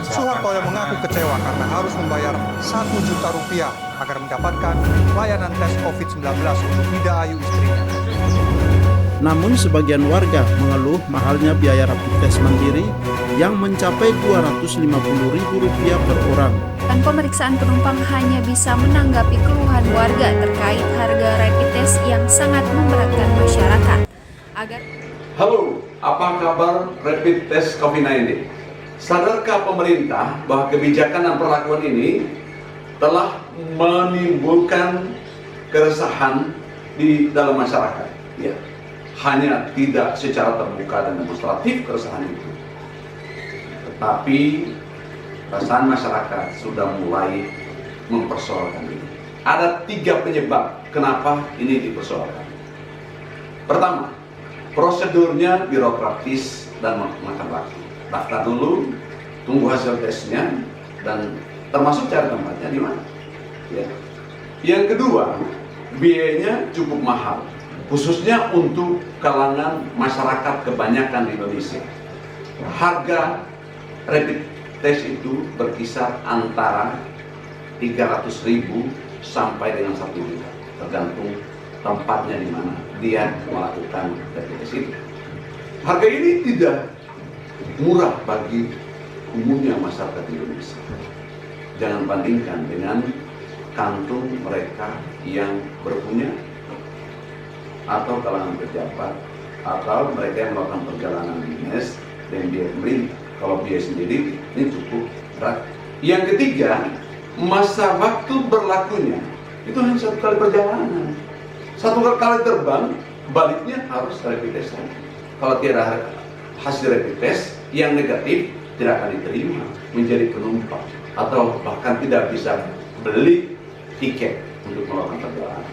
Soeharto yang mengaku kecewa karena harus membayar Rp1 juta agar mendapatkan layanan tes COVID-19 untuk Ida Ayu istrinya. Namun sebagian warga mengeluh mahalnya biaya rapid test mandiri yang mencapai Rp250.000 per orang. Dan pemeriksaan penumpang hanya bisa menanggapi keluhan warga terkait harga rapid test yang sangat memberatkan masyarakat. Halo, apa kabar rapid test COVID-19? Sadarkah pemerintah bahwa kebijakan dan perlakuan ini telah menimbulkan keresahan di dalam masyarakat? Ya, hanya tidak secara terbuka dan demonstratif keresahan itu, tetapi perasaan masyarakat sudah mulai mempersoalkan ini. Ada 3 penyebab kenapa ini dipersoalkan. Pertama, prosedurnya birokratis dan memakan waktu. Daftar dulu, tunggu hasil tesnya, dan termasuk cari tempatnya di mana. Ya. Yang kedua, biayanya cukup mahal, khususnya untuk kalangan masyarakat kebanyakan di Indonesia. Harga rapid test itu berkisar antara 300.000 sampai dengan 1 juta, tergantung tempatnya di mana dia melakukan rapid test itu. Harga ini tidak murah bagi umumnya masyarakat Indonesia. Jangan bandingkan dengan kantung mereka yang berpunya, atau kalangan pejabat, atau mereka yang melakukan perjalanan dinas dan biaya pemerintah. Kalau biaya sendiri ini cukup berat. Yang ketiga, masa waktu berlakunya itu hanya 1 kali perjalanan, 1 kali terbang, baliknya harus rapid test lagi. Kalau tidak hasil rapid test yang negatif, tidak akan diterima menjadi penumpang, atau bahkan tidak bisa beli tiket untuk melakukan perjalanan.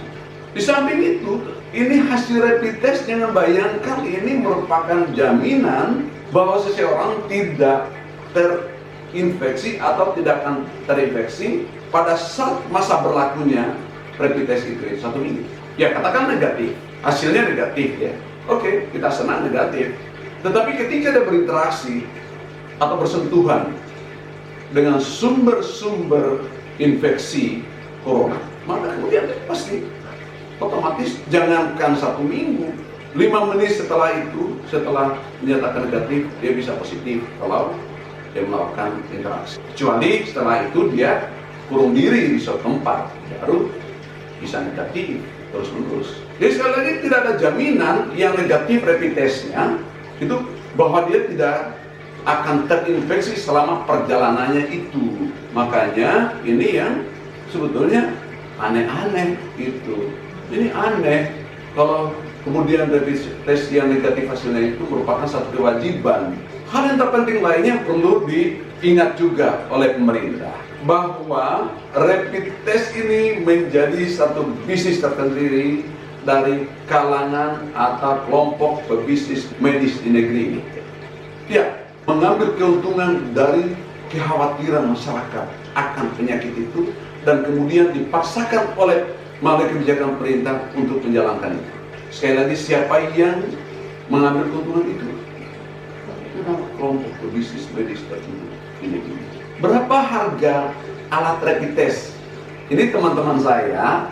Di samping itu, ini hasil rapid test, jangan bayangkan ini merupakan jaminan bahwa seseorang tidak terinfeksi atau tidak akan terinfeksi pada saat masa berlakunya rapid test itu 1 minggu. Ya, katakan negatif, hasilnya negatif ya. Oke, kita senang negatif. Tetapi ketika dia berinteraksi atau bersentuhan dengan sumber-sumber infeksi corona, maka kemudian pasti otomatis jangankan 1 minggu, 5 menit setelah itu, setelah dinyatakan negatif, dia bisa positif kalau dia melakukan interaksi. Kecuali setelah itu dia kurung diri di suatu tempat, baru bisa negatif terus-menerus. Jadi sekali lagi tidak ada jaminan yang negatif rapid testnya itu bahwa dia tidak akan terinfeksi selama perjalanannya itu. Makanya ini yang sebetulnya aneh-aneh itu. Ini aneh kalau kemudian rapid test yang negatif hasilnya itu merupakan satu kewajiban. Hal yang terpenting lainnya perlu diingat juga oleh pemerintah, bahwa rapid test ini menjadi satu bisnis tersendiri dari kalangan atau kelompok pebisnis medis di negeri ini. Ya, mengambil keuntungan dari kekhawatiran masyarakat akan penyakit itu, dan kemudian dipaksakan oleh melalui kebijakan pemerintah untuk menjalankan itu. Sekali lagi, siapa yang mengambil keuntungan itu? Kelompok pebisnis medis tertentu di negeri. Berapa harga alat rapid test? Ini teman-teman saya,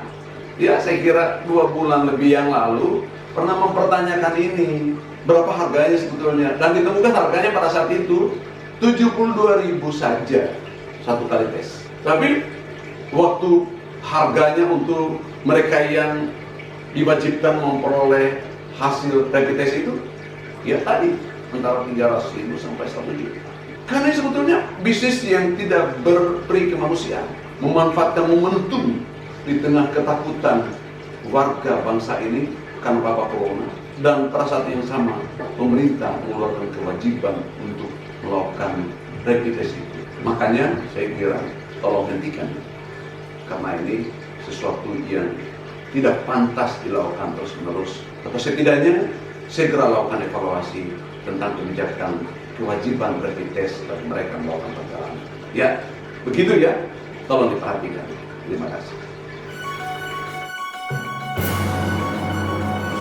ya saya kira 2 bulan lebih yang lalu pernah mempertanyakan ini, berapa harganya sebetulnya, dan ditemukan harganya pada saat itu 72.000 saja 1 kali tes. Tapi waktu harganya untuk mereka yang diwajibkan memperoleh hasil rapid test itu, ya tadi antara 300.000 sampai 1 juta. Karena sebetulnya bisnis yang tidak berperi kemanusiaan, memanfaatkan momentum di tengah ketakutan warga bangsa ini karena wabah corona, dan pada saat yang sama pemerintah mengeluarkan kewajiban untuk melakukan rapid test itu. Makanya saya kira tolong hentikan, karena ini sesuatu yang tidak pantas dilakukan terus-menerus, atau setidaknya segera lakukan evaluasi tentang kebijakan kewajiban rapid test bagi mereka melakukan perjalanan. Ya, begitu ya, tolong diperhatikan. Terima kasih.